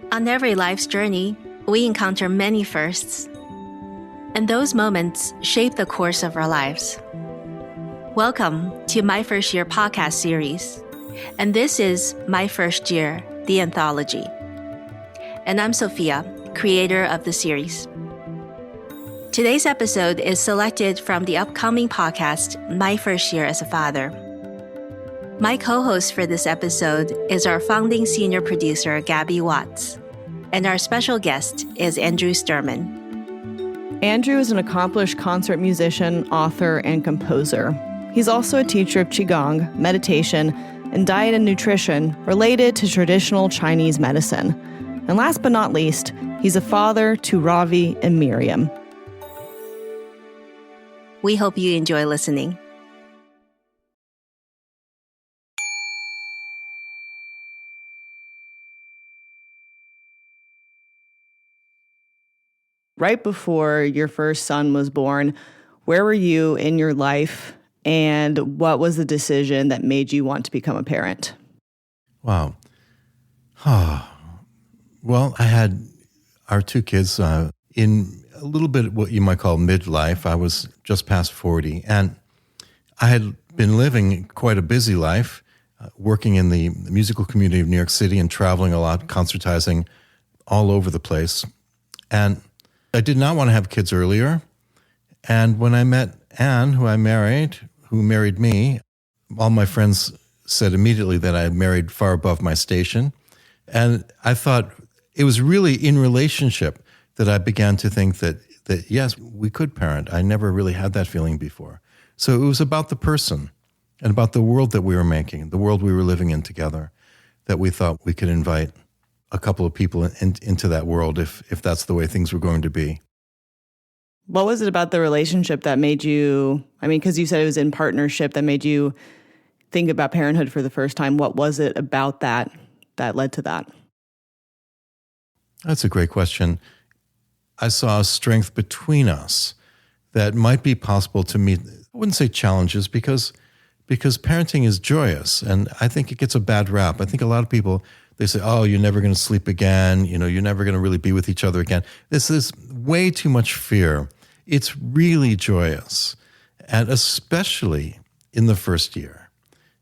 On every life's journey, we encounter many firsts, and those moments shape the course of our lives. Welcome to My First Year podcast series, and this is My First Year, the anthology. And I'm Sophia, creator of the series. Today's episode is selected from the upcoming podcast, My First Year as a Father. My co-host for this episode is our founding senior producer, Gabby Watts, and our special guest is Andrew Sterman. Andrew is an accomplished concert musician, author, and composer. He's also a teacher of Qigong, meditation, and diet and nutrition related to traditional Chinese medicine. And last but not least, he's a father to Ravi and Miriam. We hope you enjoy listening. Right before your first son was born, where were you in your life, and what was the decision that made you want to become a parent? Wow. Well, I had our two kids in a little bit what you might call midlife. I was just past 40, and I had been living quite a busy life, working in the musical community of New York City and traveling a lot, concertizing all over the place. And I did not want to have kids earlier. And when I met Anne, who married me, all my friends said immediately that I had married far above my station. And I thought it was really in relationship that I began to think that yes, we could parent. I never really had that feeling before. So it was about the person and about the world that we were making, the world we were living in together, that we thought we could invite a couple of people into that world if that's the way things were going to be. What was it about the relationship that made you, because you said it was in partnership, that made you think about parenthood for the first time? What was it about that led to that? That's a great question. I saw a strength between us that might be possible to meet, I wouldn't say challenges, because parenting is joyous, and I think it gets a bad rap. I think a lot of people, they say, oh, you're never going to sleep again. You're never going to really be with each other again. This is way too much fear. It's really joyous, and especially in the first year.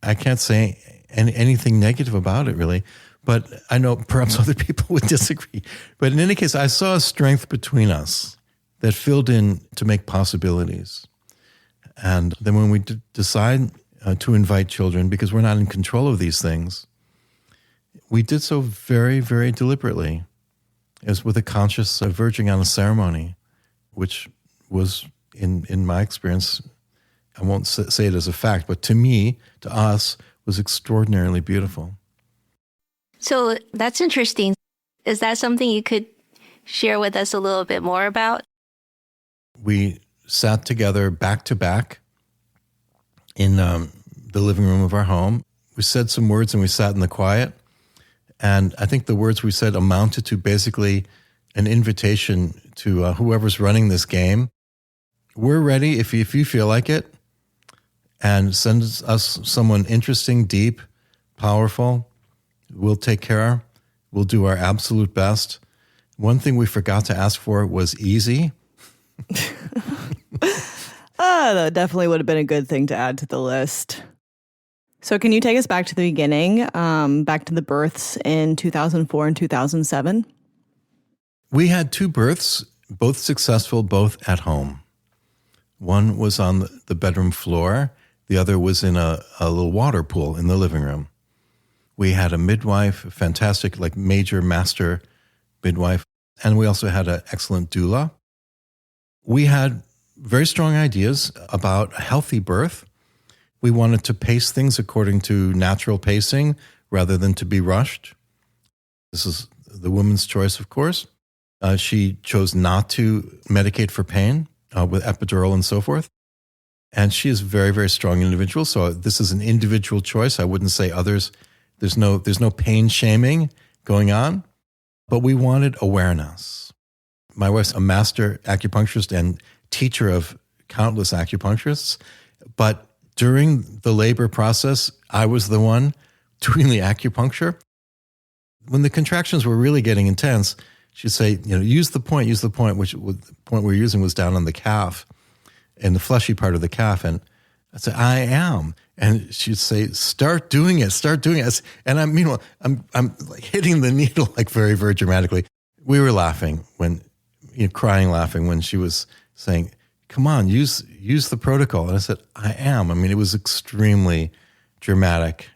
I can't say anything negative about it, really, but I know perhaps other people would disagree. But in any case, I saw a strength between us that filled in to make possibilities. And then when we decide to invite children, because we're not in control of these things, we did so very, very deliberately. It was with a conscious verging on a ceremony, which was, in my experience, I won't say it as a fact, but to me, to us, was extraordinarily beautiful. So that's interesting. Is that something you could share with us a little bit more about? We sat together back to back in the living room of our home. We said some words and we sat in the quiet. And I think the words we said amounted to basically an invitation to whoever's running this game. We're ready if you feel like it, and send us someone interesting, deep, powerful. We'll take care. We'll do our absolute best. One thing we forgot to ask for was easy. That definitely would have been a good thing to add to the list. So can you take us back to the beginning, back to the births in 2004 and 2007? We had two births, both successful, both at home. One was on the bedroom floor. The other was in a little water pool in the living room. We had a midwife, a fantastic, major master midwife, and we also had an excellent doula. We had very strong ideas about a healthy birth. We wanted to pace things according to natural pacing rather than to be rushed. This is the woman's choice, of course. She chose not to medicate for pain with epidural and so forth. And she is a very, very strong individual. So this is an individual choice. I wouldn't say others. There's no pain shaming going on. But we wanted awareness. My wife's a master acupuncturist and teacher of countless acupuncturists. But during the labor process, I was the one doing the acupuncture. when the contractions were really getting intense, she'd say, use the point, which the point we were using was down on the calf and the fleshy part of the calf. And I'd say, I am. And she'd say, start doing it. And I'm like hitting the needle like very, very dramatically. We were laughing crying laughing when she was saying, come on, use the protocol. And I said, I am. It was extremely dramatic.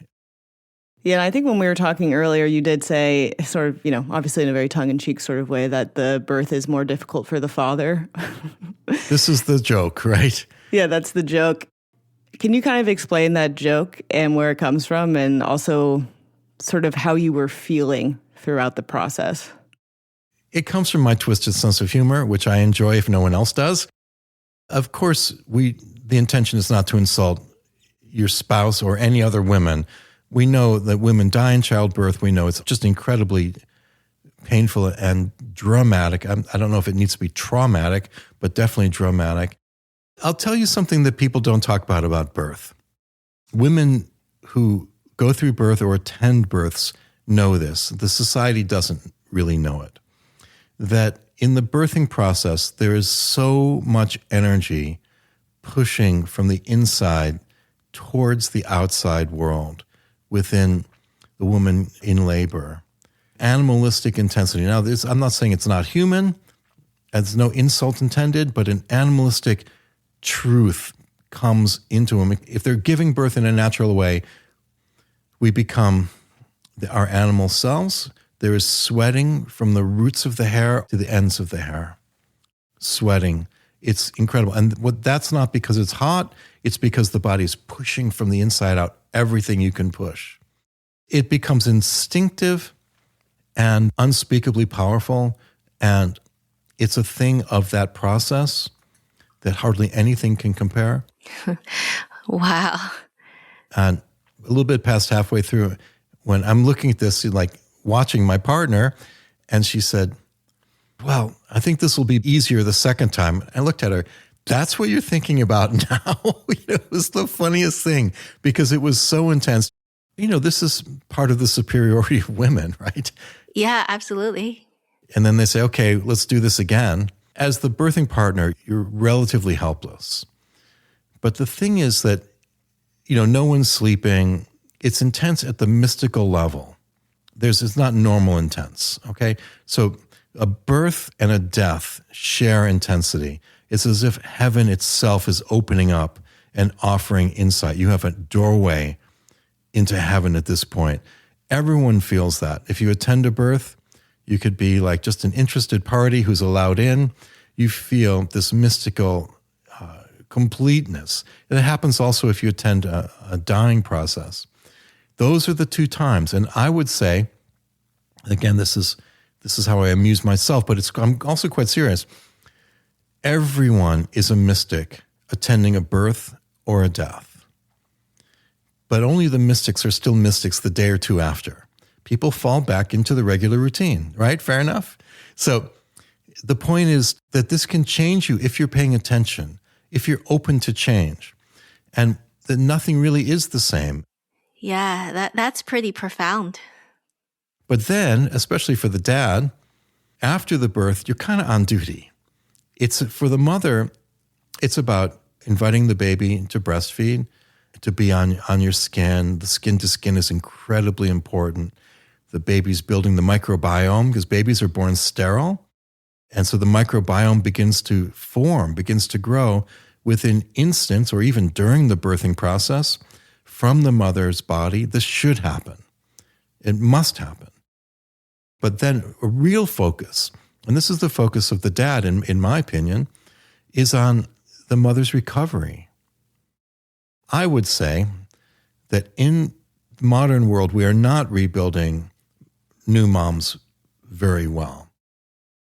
Yeah, and I think when we were talking earlier, you did say sort of, obviously in a very tongue-in-cheek sort of way, that the birth is more difficult for the father. This is the joke, right? Yeah, that's the joke. Can you kind of explain that joke and where it comes from, and also sort of how you were feeling throughout the process? It comes from my twisted sense of humor, which I enjoy if no one else does. Of course, the intention is not to insult your spouse or any other women. We know that women die in childbirth. We know it's just incredibly painful and dramatic. I don't know if it needs to be traumatic, but definitely dramatic. I'll tell you something that people don't talk about birth. Women who go through birth or attend births know this. The society doesn't really know it. That in the birthing process, there is so much energy pushing from the inside towards the outside world within the woman in labor. Animalistic intensity. Now, I'm not saying it's not human. There's no insult intended, but an animalistic truth comes into them. If they're giving birth in a natural way, we become our animal selves. There is sweating from the roots of the hair to the ends of the hair. Sweating. It's incredible. And that's not because it's hot. It's because the body's pushing from the inside out everything you can push. It becomes instinctive and unspeakably powerful. And it's a thing of that process that hardly anything can compare. Wow. And a little bit past halfway through, when I'm looking at this, like watching my partner, and she said, well, I think this will be easier the second time. I looked at her. That's what you're thinking about now? It was the funniest thing because it was so intense. This is part of the superiority of women, right? Yeah, absolutely. And then they say, okay, let's do this again. As the birthing partner, you're relatively helpless. But the thing is that, no one's sleeping. It's intense at the mystical level. It's not normal intense, okay? So a birth and a death share intensity. It's as if heaven itself is opening up and offering insight. You have a doorway into heaven at this point. Everyone feels that. If you attend a birth, you could be like just an interested party who's allowed in. You feel this mystical completeness. And it happens also if you attend a dying process. Those are the two times. And I would say, again, this is how I amuse myself, but I'm also quite serious. Everyone is a mystic attending a birth or a death. But only the mystics are still mystics the day or two after. People fall back into the regular routine, right? Fair enough? So the point is that this can change you if you're paying attention, if you're open to change, and that nothing really is the same. Yeah, that's pretty profound. But then, especially for the dad, after the birth, you're kind of on duty. It's for the mother, it's about inviting the baby to breastfeed, to be on your skin. The skin to skin is incredibly important. The baby's building the microbiome because babies are born sterile. And so the microbiome begins to form, begins to grow within instants or even during the birthing process from the mother's body. This should happen. It must happen. But then a real focus, and this is the focus of the dad, in my opinion, is on the mother's recovery. I would say that in the modern world, we are not rebuilding new moms very well.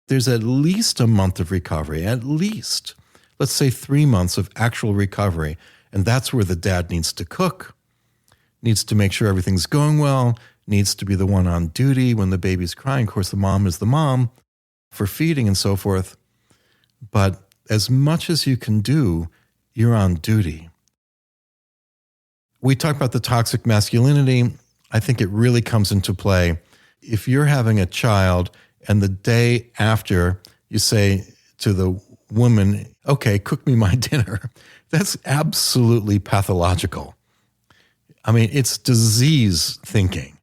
There's at least a month of recovery, at least, let's say 3 months of actual recovery. And that's where the dad needs to cook, needs to make sure everything's going well, needs to be the one on duty when the baby's crying. Of course, the mom is the mom for feeding and so forth. But as much as you can do, you're on duty. We talk about the toxic masculinity. I think it really comes into play if you're having a child and the day after you say to the woman, okay, cook me my dinner, that's absolutely pathological. I mean, it's disease thinking.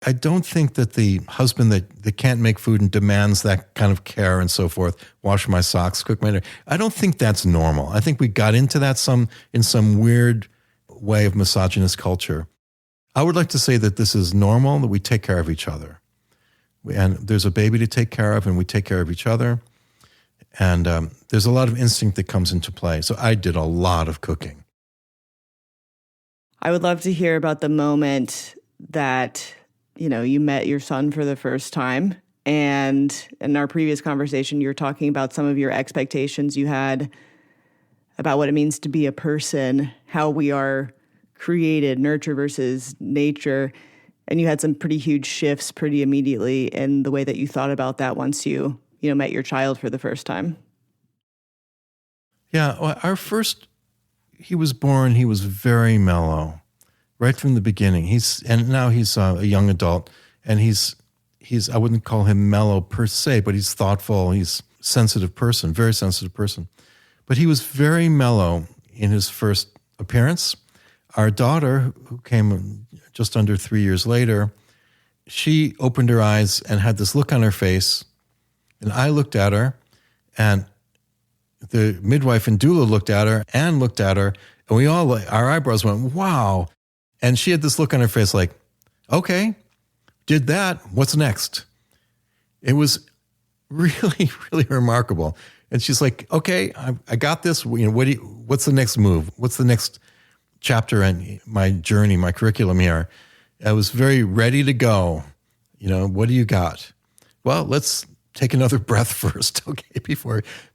I don't think that the husband that can't make food and demands that kind of care and so forth, wash my socks, cook my dinner, I don't think that's normal. I think we got into that in some weird way of misogynist culture. I would like to say that this is normal, that we take care of each other. And there's a baby to take care of, and we take care of each other. And there's a lot of instinct that comes into play. So I did a lot of cooking. I would love to hear about the moment that, you met your son for the first time. And in our previous conversation, you were talking about some of your expectations you had about what it means to be a person, how we are created, nurture versus nature. And you had some pretty huge shifts pretty immediately in the way that you thought about that once you met your child for the first time. Yeah, well, he was born, he was very mellow right from the beginning. Now he's a young adult, and he's I wouldn't call him mellow per se, but he's thoughtful, he's a sensitive person, very sensitive person. But he was very mellow in his first appearance. Our daughter, who came just under 3 years later, she opened her eyes and had this look on her face, and I looked at her, and the midwife and doula looked at her, and we all, our eyebrows went, wow. And she had this look on her face like, okay, did that, what's next? It was really, really remarkable. And she's like, okay, I got this. What's the next move? What's the next chapter in my journey, my curriculum here? I was very ready to go. What do you got? Well, let's take another breath first, okay,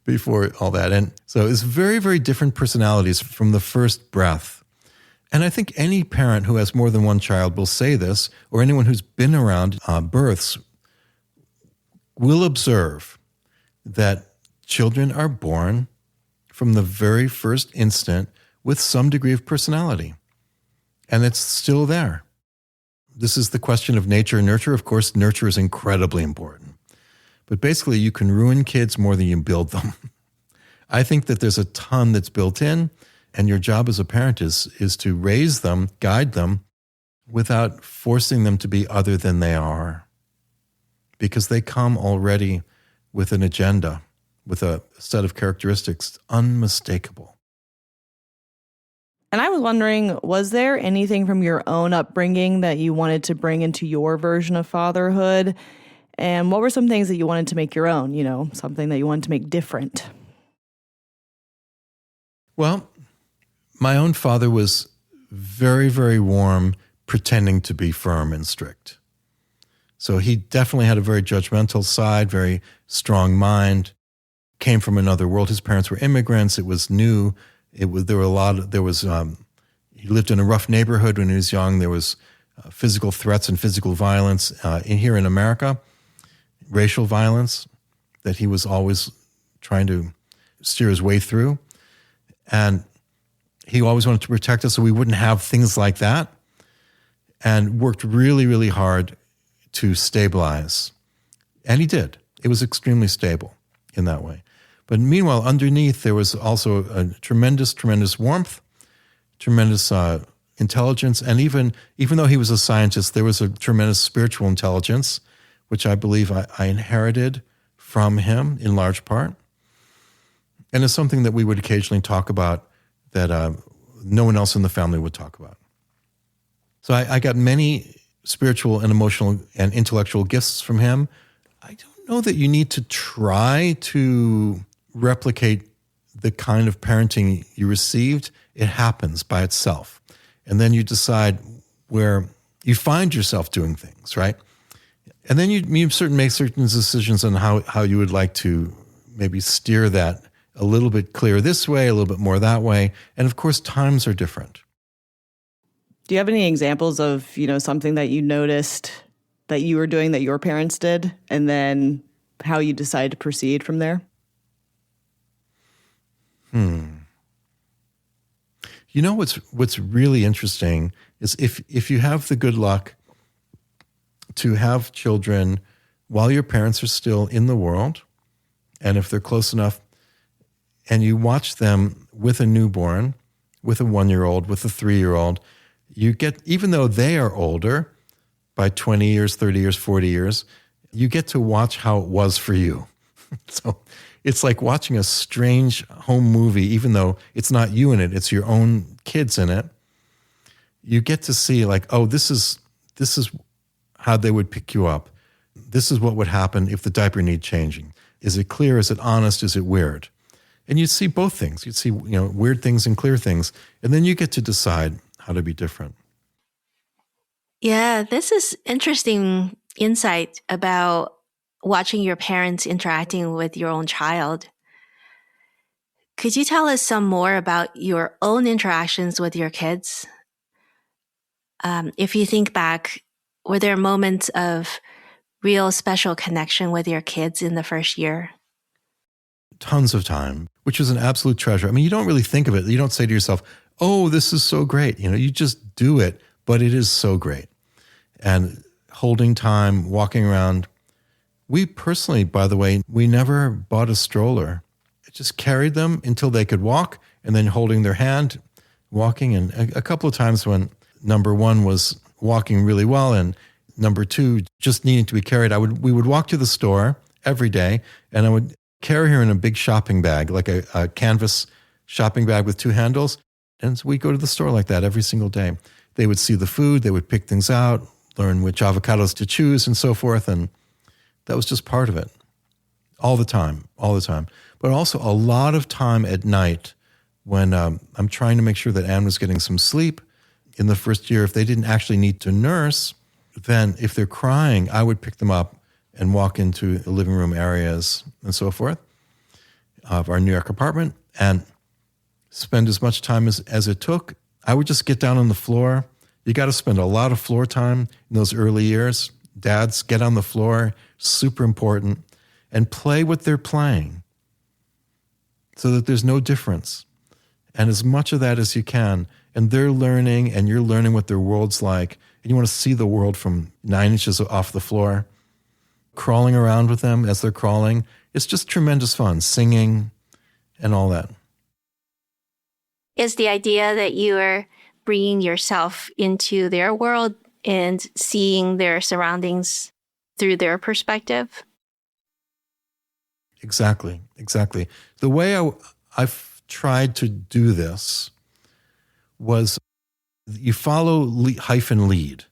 before all that. And so it's very, very different personalities from the first breath. And I think any parent who has more than one child will say this, or anyone who's been around births will observe that children are born from the very first instant with some degree of personality. And it's still there. This is the question of nature and nurture. Of course, nurture is incredibly important. But basically, you can ruin kids more than you build them. I think that there's a ton that's built in, and your job as a parent is to raise them, guide them, without forcing them to be other than they are. Because they come already with an agenda, with a set of characteristics unmistakable. And I was wondering, was there anything from your own upbringing that you wanted to bring into your version of fatherhood? And what were some things that you wanted to make your own, something that you wanted to make different? Well, my own father was very, very warm, pretending to be firm and strict. So he definitely had a very judgmental side, very strong mind, came from another world. His parents were immigrants. It was new. He lived in a rough neighborhood when he was young. There was physical threats and physical violence here in America, racial violence that he was always trying to steer his way through. And he always wanted to protect us so we wouldn't have things like that, and worked really, really hard to stabilize. And he did. It was extremely stable in that way. But meanwhile, underneath, there was also a tremendous, tremendous warmth, tremendous intelligence. And even though he was a scientist, there was a tremendous spiritual intelligence, which I believe I inherited from him in large part. And it's something that we would occasionally talk about that no one else in the family would talk about. So I got many spiritual and emotional and intellectual gifts from him. I don't know that you need to try to replicate the kind of parenting you received. It happens by itself. And then you decide where you find yourself doing things, right? And then you make certain decisions on how you would like to maybe steer that a little bit clearer this way, a little bit more that way. And of course, times are different. Do you have any examples of, something that you noticed that you were doing that your parents did, and then how you decided to proceed from there? What's really interesting is if you have the good luck to have children while your parents are still in the world, and if they're close enough, and you watch them with a newborn, with a 1-year-old, with a 3-year-old, you get, even though they are older by 20 years, 30 years, 40 years, you get to watch how it was for you. So it's like watching a strange home movie, even though it's not you in it, it's your own kids in it. You get to see like, oh, this is how they would pick you up. This is what would happen if the diaper needs changing. Is it clear? Is it honest? Is it weird? And you'd see both things. You'd see, weird things and clear things. And then you get to decide how to be different. Yeah, this is interesting insight about watching your parents interacting with your own child. Could you tell us some more about your own interactions with your kids? If you think back, were there moments of real special connection with your kids in the first year? Tons of time, which was an absolute treasure. I mean, you don't really think of it. You don't say to yourself, oh, this is so great. You just do it, but it is so great. And holding time, walking around. We personally, by the way, we never bought a stroller. It just carried them until they could walk, and then holding their hand, walking. And a couple of times when number one was walking really well and number two just needing to be carried, we would walk to the store every day, and I would carry her in a big shopping bag, like a canvas shopping bag with 2 handles. And so we'd go to the store like that every single day. They would see the food, they would pick things out, learn which avocados to choose and so forth. And that was just part of it. All the time. But also a lot of time at night when I'm trying to make sure that Anne was getting some sleep. In the first year, if they didn't actually need to nurse, then if they're crying, I would pick them up and walk into the living room areas and so forth of our New York apartment and spend as much time as it took. I would just get down on the floor. You got to spend a lot of floor time in those early years. Dads, get on the floor, super important, and play what they're playing so that there's no difference. And as much of that as you can. And they're learning, and you're learning what their world's like. And you want to see the world from 9 inches off the floor. Crawling around with them as they're crawling. It's just tremendous fun, singing and all that. Is the idea that you are bringing yourself into their world and seeing their surroundings through their perspective? Exactly. The way I've tried to do this was you follow hyphen lead.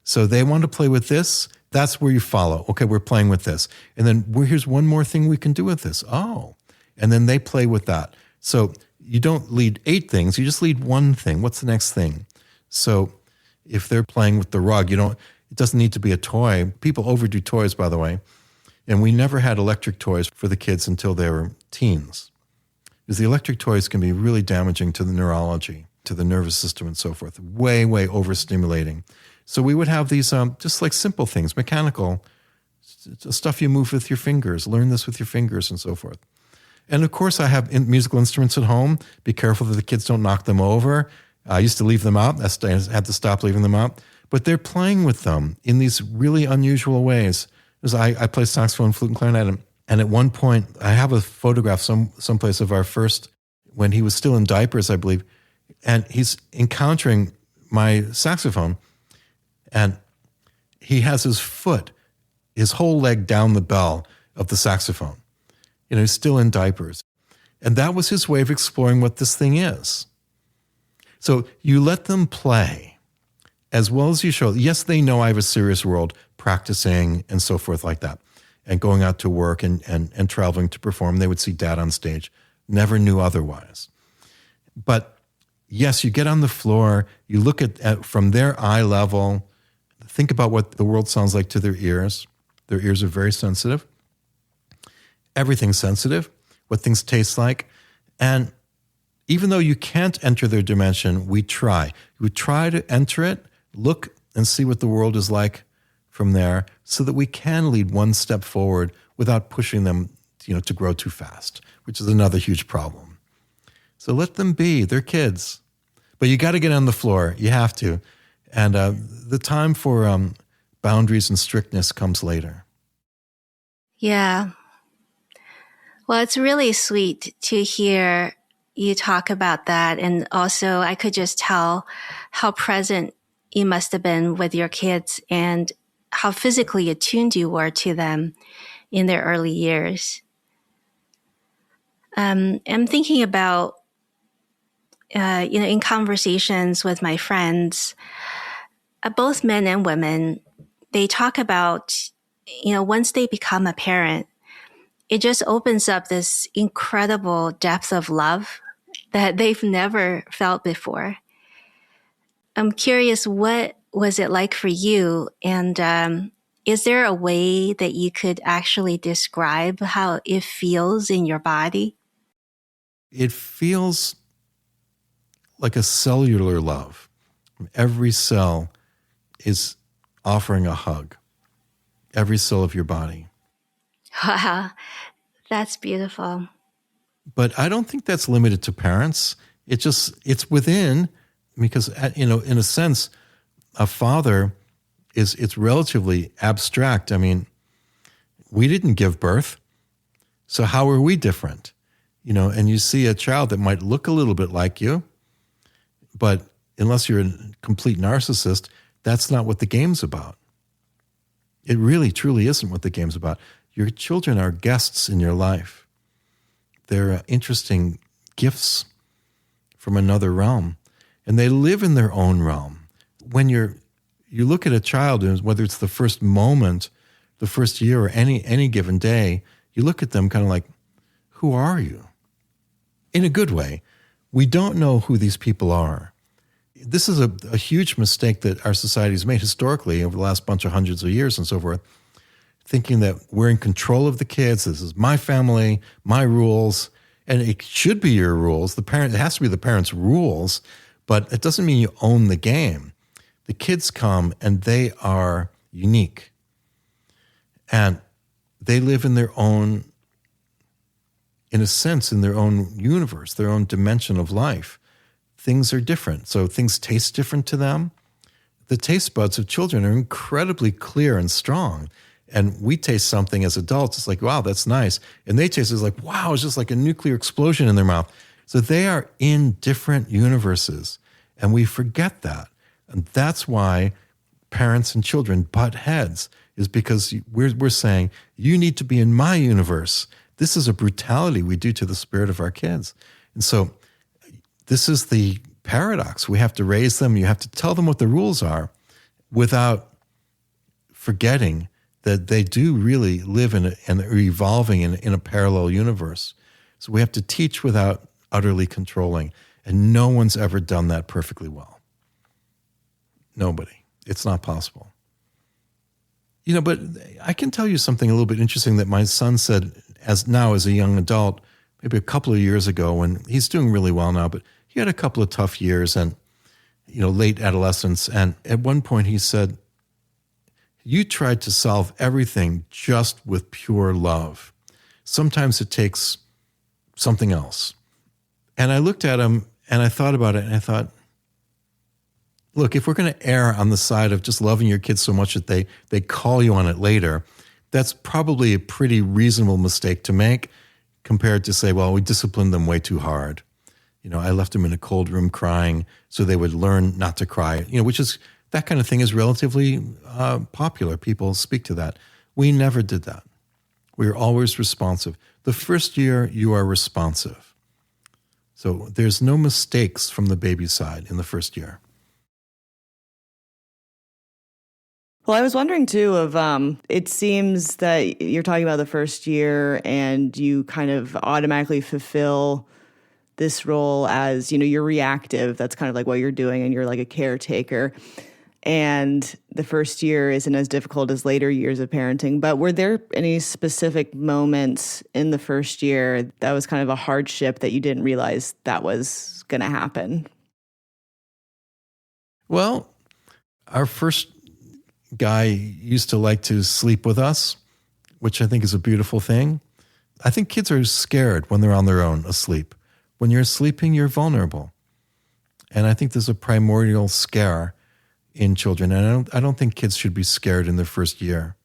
So they want to play with this. That's where you follow. Okay, we're playing with this. And then here's one more thing we can do with this. Oh, and then they play with that. So you don't lead 8 things. You just lead one thing. What's the next thing? So if they're playing with the rug, it doesn't need to be a toy. People overdo toys, by the way. And we never had electric toys for the kids until they were teens. Because the electric toys can be really damaging to the neurology, to the nervous system and so forth. Way, way overstimulating. So we would have these just like simple things, mechanical, stuff you move with your fingers. Learn this with your fingers and so forth. And of course, I have musical instruments at home. Be careful that the kids don't knock them over. I used to leave them out. I had to stop leaving them out. But they're playing with them in these really unusual ways. Because I play saxophone, flute, and clarinet. And at one point, I have a photograph someplace of our first, when he was still in diapers, I believe. And he's encountering my saxophone. And he has his whole leg down the bell of the saxophone. He's still in diapers. And that was his way of exploring what this thing is. So you let them play as well as you show. Yes, they know I have a serious world, practicing and so forth like that, and going out to work and traveling to perform. They would see Dad on stage. Never knew otherwise. But yes, you get on the floor, you look at from their eye level, think about what the world sounds like to their ears. Their ears are very sensitive. Everything's sensitive, what things taste like. And even though you can't enter their dimension, we try. We try to enter it, look and see what the world is like from there so that we can lead one step forward without pushing them, to grow too fast, which is another huge problem. So let them be. They're kids. But you got to get on the floor. You have to. And the time for boundaries and strictness comes later. Yeah. Well, it's really sweet to hear you talk about that. And also, I could just tell how present you must have been with your kids and how physically attuned you were to them in their early years. I'm thinking about, in conversations with my friends, both men and women, they talk about, once they become a parent, it just opens up this incredible depth of love that they've never felt before. I'm curious, what was it like for you? And is there a way that you could actually describe how it feels in your body? It feels like a cellular love. Every cell is offering a hug. Every cell of your body. Wow, that's beautiful. But I don't think that's limited to parents. It's within, because in a sense, a father it's relatively abstract. I mean, we didn't give birth, so how are we different? And you see a child that might look a little bit like you, but unless you're a complete narcissist, that's not what the game's about. It really, truly isn't what the game's about. Your children are guests in your life. They're interesting gifts from another realm, and they live in their own realm. When you look at a child, and whether it's the first moment, the first year, or any given day, you look at them kind of like, who are you? In a good way. We don't know who these people are. This is a huge mistake that our society has made historically over the last bunch of hundreds of years and so forth, thinking that we're in control of the kids. This is my family, my rules, and it should be your rules. It has to be the parents' rules, but it doesn't mean you own the game. The kids come and they are unique, and they live in their own, in a sense, in their own universe, their own dimension of life. Things are different, so things taste different to them. The taste buds of children are incredibly clear and strong. And we taste something as adults, it's like, wow, that's nice. And they taste it like, wow, it's just like a nuclear explosion in their mouth. So they are in different universes, and we forget that. And that's why parents and children butt heads, is because we're saying, you need to be in my universe. This is a brutality we do to the spirit of our kids. And so this is the paradox. We have to raise them. You have to tell them what the rules are without forgetting that they do really live in and are evolving in a parallel universe. So we have to teach without utterly controlling. And no one's ever done that perfectly well. Nobody. It's not possible. But I can tell you something a little bit interesting that my son said as a young adult, maybe a couple of years ago, when he's doing really well now, but he had a couple of tough years and, late adolescence. And at one point he said, you tried to solve everything just with pure love. Sometimes it takes something else. And I looked at him and I thought about it and I thought, look, if we're going to err on the side of just loving your kids so much that they call you on it later, that's probably a pretty reasonable mistake to make compared to say, well, we disciplined them way too hard. I left them in a cold room crying so they would learn not to cry, which is, that kind of thing is relatively popular. People speak to that. We never did that. We are always responsive. The first year, you are responsive. So there's no mistakes from the baby side in the first year. Well, I was wondering too it seems that you're talking about the first year and you kind of automatically fulfill this role as, you're reactive. That's kind of like what you're doing, and you're like a caretaker. And the first year isn't as difficult as later years of parenting. But were there any specific moments in the first year that was kind of a hardship that you didn't realize that was going to happen? Well, our first guy used to like to sleep with us, which I think is a beautiful thing. I think kids are scared when they're on their own asleep. When you're sleeping, you're vulnerable. And I think there's a primordial scare in children. And I don't think kids should be scared in their first year.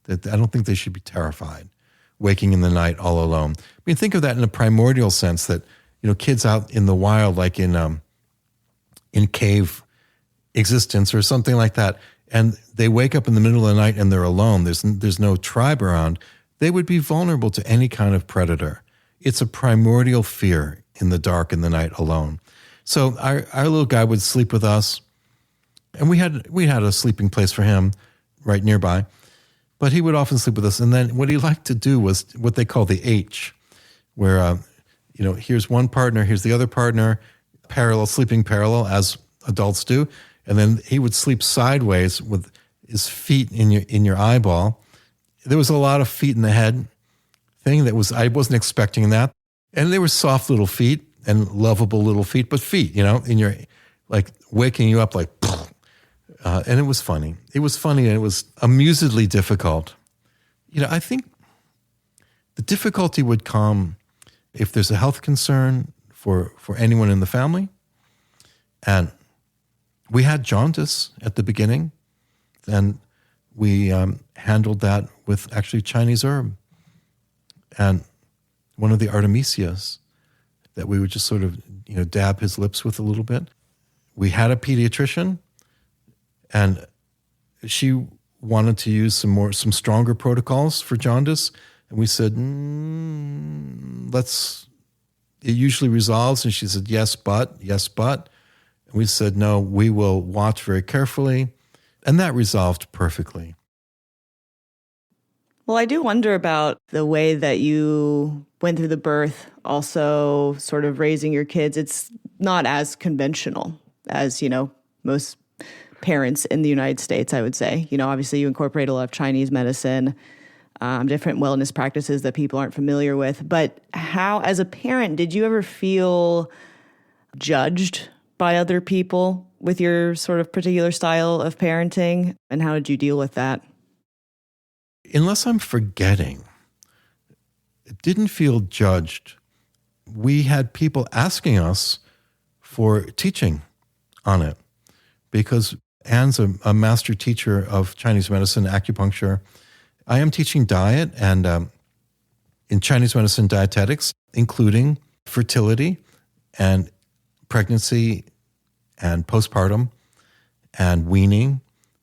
I don't think they should be terrified, waking in the night all alone. I mean, think of that in a primordial sense that, kids out in the wild, like in cave existence or something like that, and they wake up in the middle of the night and they're alone. There's no tribe around. They would be vulnerable to any kind of predator. It's a primordial fear in the dark in the night alone. So our little guy would sleep with us, and we had a sleeping place for him right nearby, but he would often sleep with us. And then what he liked to do was what they call the H, where here's one partner, here's the other partner, sleeping parallel as adults do, and then he would sleep sideways with his feet in your eyeball. There was a lot of feet in the head thing I wasn't expecting that, and they were soft little feet and lovable little feet, but feet, in your, like, waking you up like, and it was funny. It was funny, and it was amusedly difficult. I think the difficulty would come if there's a health concern for anyone in the family. And we had jaundice at the beginning, and we handled that with actually Chinese herb and one of the artemisias that we would just sort of, dab his lips with a little bit. We had a pediatrician, and she wanted to use some stronger protocols for jaundice. And we said, it usually resolves. And she said, yes, but. And we said, no, we will watch very carefully. And that resolved perfectly. Well, I do wonder about the way that you went through the birth, also sort of raising your kids. It's not as conventional as, most parents in the United States, I would say. Obviously you incorporate a lot of Chinese medicine, different wellness practices that people aren't familiar with. But how, as a parent, did you ever feel judged by other people with your sort of particular style of parenting? And how did you deal with that? Unless I'm forgetting, it didn't feel judged. We had people asking us for teaching on it because Anne's a master teacher of Chinese medicine, acupuncture. I am teaching diet and in Chinese medicine dietetics, including fertility and pregnancy and postpartum and weaning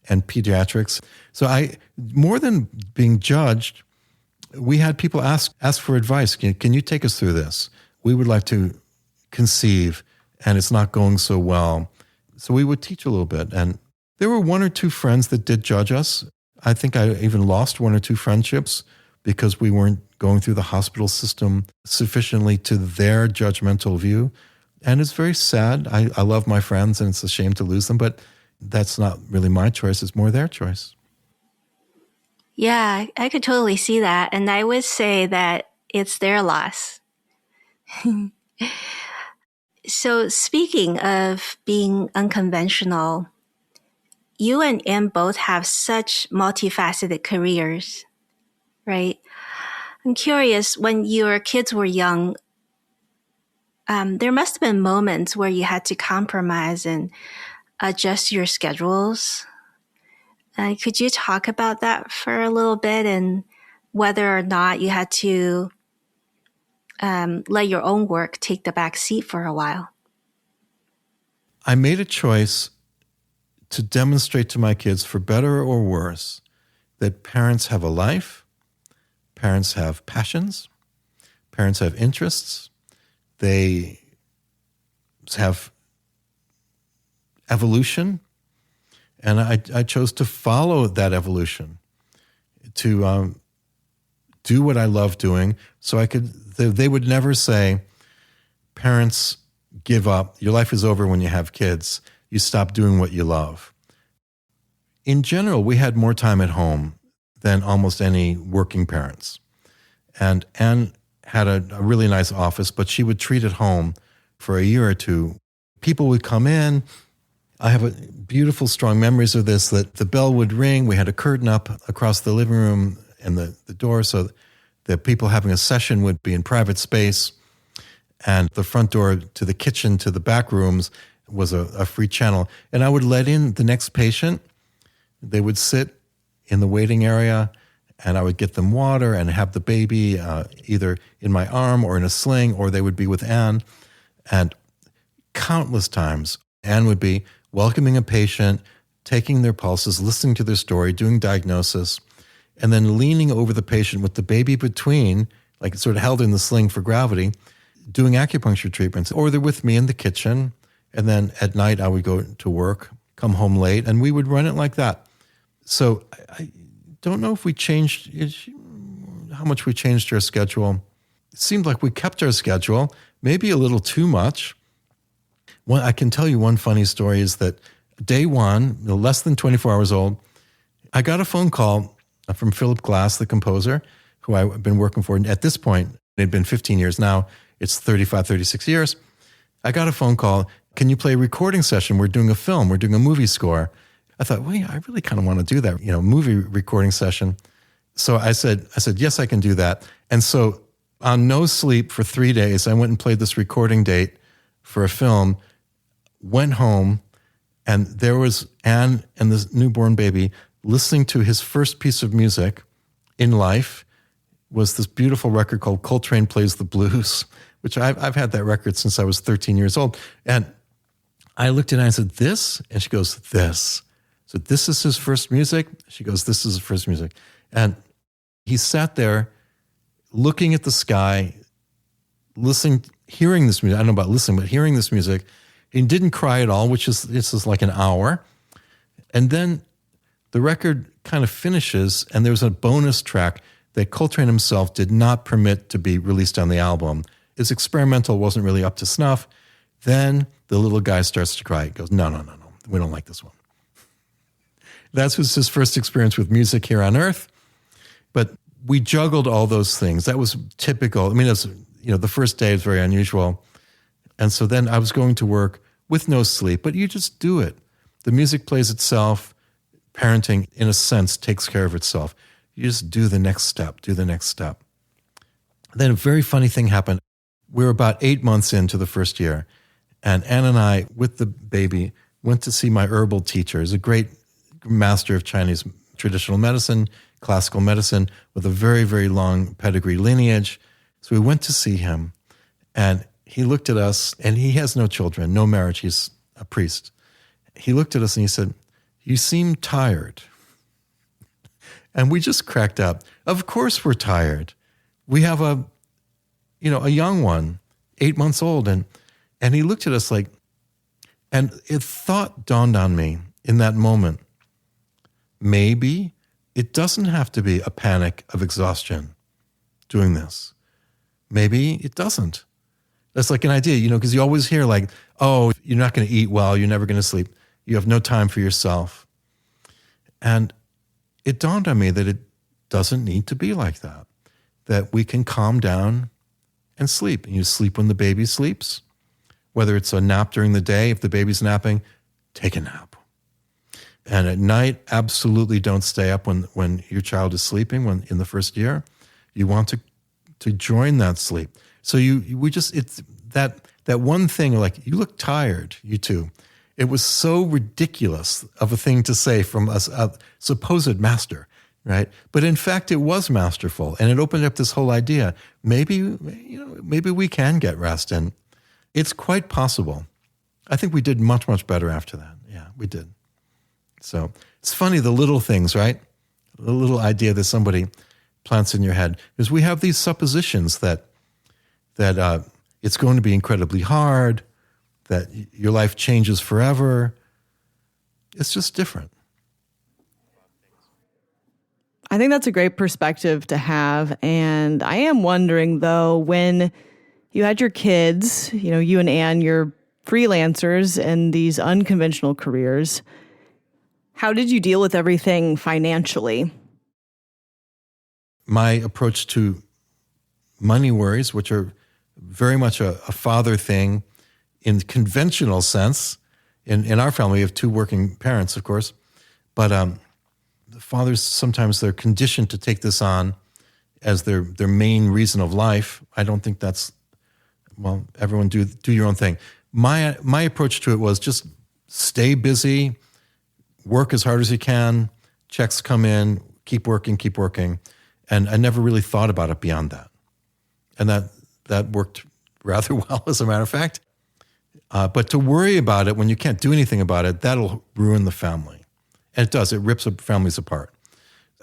and pediatrics. So more than being judged, we had people ask for advice. Can you take us through this? We would like to conceive, and it's not going so well. So we would teach a little bit. And there were one or two friends that did judge us. I think I even lost one or two friendships because we weren't going through the hospital system sufficiently to their judgmental view. And it's very sad. I love my friends, and it's a shame to lose them, but that's not really my choice. It's more their choice. Yeah, I could totally see that. And I would say that it's their loss. So speaking of being unconventional, you and Anne both have such multifaceted careers, right? I'm curious, when your kids were young, there must have been moments where you had to compromise and adjust your schedules. Could you talk about that for a little bit and whether or not you had to let your own work take the back seat for a while? I made a choice to demonstrate to my kids, for better or worse, that parents have a life, parents have passions, parents have interests, they have evolution, and I chose to follow that evolution, to do what I love doing, so they would never say, parents, give up, your life is over when you have kids, you stop doing what you love. In general, we had more time at home than almost any working parents. And Anne had a really nice office, but she would treat at home for a year or two. People would come in. I have beautiful, strong memories of this, that the bell would ring. We had a curtain up across the living room and the door so that people having a session would be in private space. And the front door to the kitchen, to the back rooms, was a free channel. And I would let in the next patient. They would sit in the waiting area, and I would get them water and have the baby either in my arm or in a sling, or they would be with Anne. And countless times, Anne would be welcoming a patient, taking their pulses, listening to their story, doing diagnosis, and then leaning over the patient with the baby between, like sort of held in the sling for gravity, doing acupuncture treatments. Or they're with me in the kitchen, and then at night I would go to work, come home late, and we would run it like that. So I don't know if we changed, how much we changed our schedule. It seemed like we kept our schedule, maybe a little too much. I can tell you one funny story is that day one, less than 24 hours old, I got a phone call from Philip Glass, the composer, who I've been working for. At this point, it had been 15 years. Now it's 35, 36 years. I got a phone call. Can you play a recording session? We're doing a film. We're doing a movie score. I thought, well, yeah, I really kind of want to do that, movie recording session. So I said, yes, I can do that. And so on no sleep for 3 days, I went and played this recording date for a film, went home, and there was Anne and this newborn baby listening to his first piece of music in life. Was this beautiful record called Coltrane Plays the Blues, which I've had that record since I was 13 years old. And I looked at her and I said, this? And she goes, this. So this is his first music? She goes, this is his first music. And he sat there looking at the sky, listening, hearing this music. I don't know about listening, but hearing this music. He didn't cry at all, this is like an hour. And then the record kind of finishes, and there's a bonus track that Coltrane himself did not permit to be released on the album. His experimental wasn't really up to snuff. Then the little guy starts to cry. He goes, no, we don't like this one. That was his first experience with music here on Earth. But we juggled all those things. That was typical. I mean, the first day is very unusual. And so then I was going to work with no sleep, but you just do it. The music plays itself. Parenting, in a sense, takes care of itself. You just do the next step. Then a very funny thing happened. We were about 8 months into the first year, and Anne and I, with the baby, went to see my herbal teacher. He's a great master of Chinese traditional medicine, classical medicine, with a very, very long pedigree lineage. So we went to see him, and he looked at us, and he has no children, no marriage. He's a priest. He looked at us and he said, you seem tired. And we just cracked up. Of course we're tired. We have a young one, 8 months old. And he looked at us like, and thought dawned on me in that moment, maybe it doesn't have to be a panic of exhaustion doing this. Maybe it doesn't. That's like an idea, because you always hear like, oh, you're not going to eat well, you're never going to sleep. You have no time for yourself. And it dawned on me that it doesn't need to be like that, that we can calm down and sleep. And you sleep when the baby sleeps, whether it's a nap during the day. If the baby's napping, take a nap. And at night, absolutely don't stay up when your child is sleeping. When in the first year, you want to join that sleep. So it's that one thing, like, you look tired, you two. It was so ridiculous of a thing to say from a supposed master, right? But in fact, it was masterful, and it opened up this whole idea. Maybe we can get rest, and it's quite possible. I think we did much, much better after that. Yeah, we did. So it's funny, the little things, right? The little idea that somebody plants in your head, because we have these suppositions that it's going to be incredibly hard, that your life changes forever. It's just different. I think that's a great perspective to have. And I am wondering, though, when you had your kids, you and Anne, you're freelancers in these unconventional careers, how did you deal with everything financially? My approach to money worries, which are very much a father thing, in the conventional sense. In our family, we have two working parents, of course, but the fathers, sometimes they're conditioned to take this on as their main reason of life. I don't think that's, well, everyone do your own thing. my approach to it was just stay busy, work as hard as you can, checks come in, keep working. And I never really thought about it beyond that. And that worked rather well, as a matter of fact. But to worry about it when you can't do anything about it, that'll ruin the family. And it does. It rips families apart.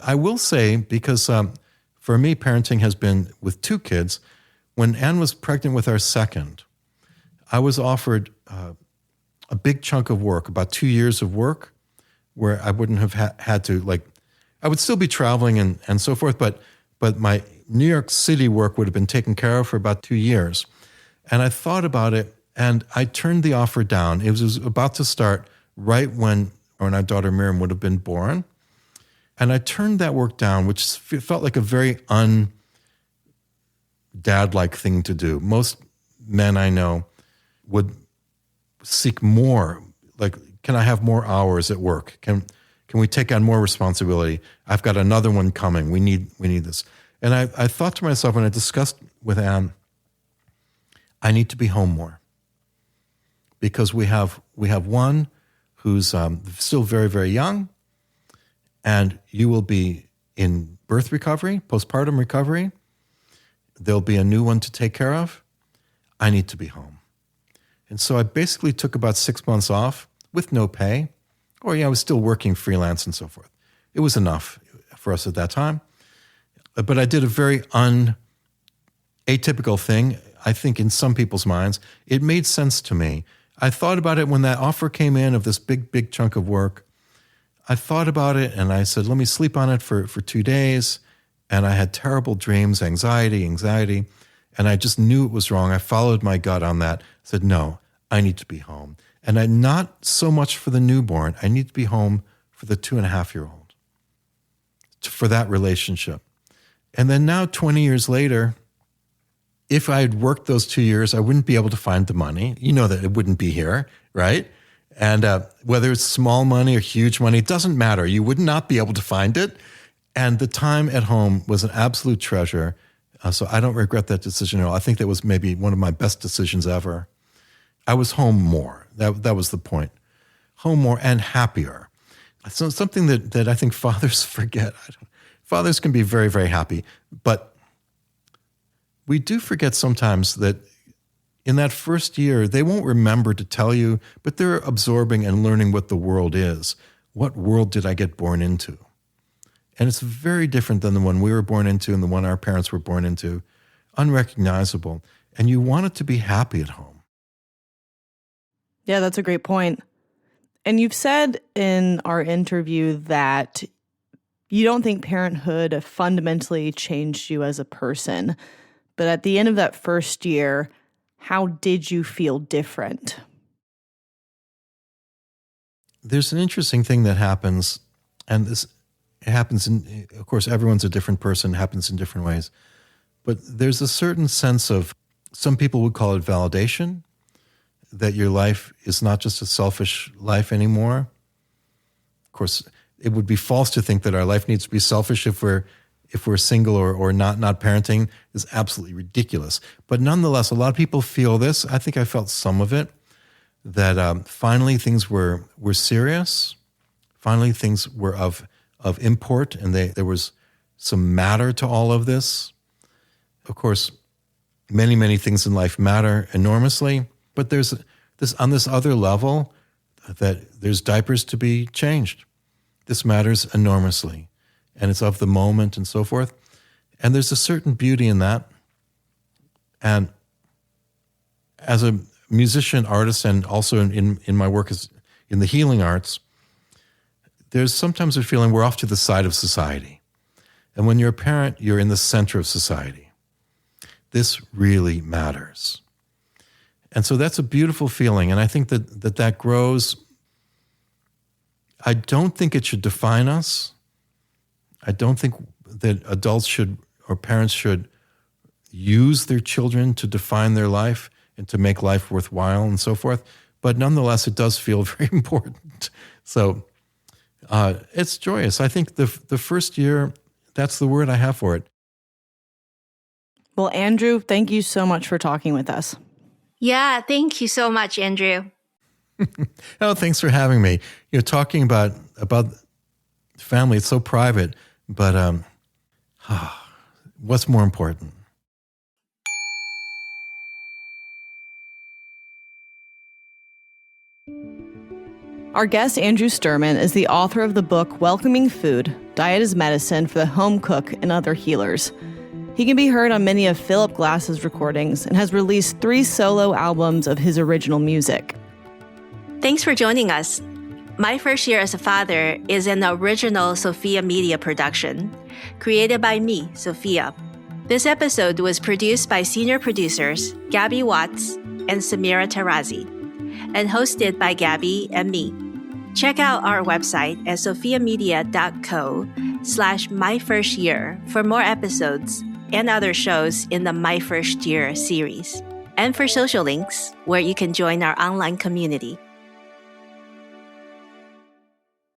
I will say, because for me, parenting has been with 2 kids. When Anne was pregnant with our second, I was offered a big chunk of work, about 2 years of work, where I wouldn't have had to, I would still be traveling and so forth, but my New York City work would have been taken care of for about 2 years. And I thought about it, and I turned the offer down. It was about to start right when our daughter Miriam would have been born. And I turned that work down, which felt like a very un-dad-like thing to do. Most men I know would seek more, can I have more hours at work? Can we take on more responsibility? I've got another one coming. We need this. And I thought to myself, when I discussed with Anne, I need to be home more, because we have one who's still very, very young, and you will be in birth recovery, postpartum recovery. There'll be a new one to take care of. I need to be home. And so I basically took about 6 months off with no pay, or I was still working freelance and so forth. It was enough for us at that time. But I did a very atypical thing, I think, in some people's minds. It made sense to me. I thought about it when that offer came in of this big chunk of work. I thought about it and I said, let me sleep on it for 2 days. And I had terrible dreams, anxiety. And I just knew it was wrong. I followed my gut on that. I said, no, I need to be home. And not so much for the newborn. I need to be home for the 2.5-year-old, for that relationship. And then now, 20 years later, if I had worked those 2 years, I wouldn't be able to find the money. You know that it wouldn't be here, right? And whether it's small money or huge money, it doesn't matter. You would not be able to find it. And the time at home was an absolute treasure. So I don't regret that decision at all. I think that was maybe one of my best decisions ever. I was home more. That was the point. Home more and happier. So something that I think fathers forget. Fathers can be very, very happy, but we do forget sometimes that in that first year, they won't remember to tell you, but they're absorbing and learning what the world is. What world did I get born into? And it's very different than the one we were born into and the one our parents were born into. Unrecognizable. And you want it to be happy at home. Yeah, that's a great point. And you've said in our interview that you don't think parenthood fundamentally changed you as a person. But at the end of that first year, how did you feel different? There's an interesting thing that happens, and it happens of course, everyone's a different person, it happens in different ways. But there's a certain sense of, some people would call it validation, that your life is not just a selfish life anymore. Of course, it would be false to think that our life needs to be selfish if we're single or not parenting. Is absolutely ridiculous. But nonetheless, a lot of people feel this. I think I felt some of it, that finally things were serious. Finally things were of import, and there was some matter to all of this. Of course, many, many things in life matter enormously, but there's this on this other level that there's diapers to be changed. This matters enormously, and it's of the moment and so forth. And there's a certain beauty in that. And as a musician, artist, and also in my work as in the healing arts, there's sometimes a feeling we're off to the side of society. And when you're a parent, you're in the center of society. This really matters. And so that's a beautiful feeling. And I think that grows. I don't think it should define us. I don't think that adults should, or parents should, use their children to define their life and to make life worthwhile and so forth. But nonetheless, it does feel very important. So it's joyous. I think the first year, that's the word I have for it. Well, Andrew, thank you so much for talking with us. Yeah, thank you so much, Andrew. Oh, thanks for having me. Talking about family, it's so private, but what's more important? Our guest, Andrew Sterman, is the author of the book Welcoming Food, Diet as Medicine for the Home Cook and Other Healers. He can be heard on many of Philip Glass's recordings and has released 3 solo albums of his original music. Thanks for joining us. My First Year as a Father is an original Sophia Media production, created by me, Sophia. This episode was produced by senior producers Gabby Watts and Samira Tarazi, and hosted by Gabby and me. Check out our website at sophiamedia.co/myfirstyear for more episodes and other shows in the My First Year series, and for social links where you can join our online community.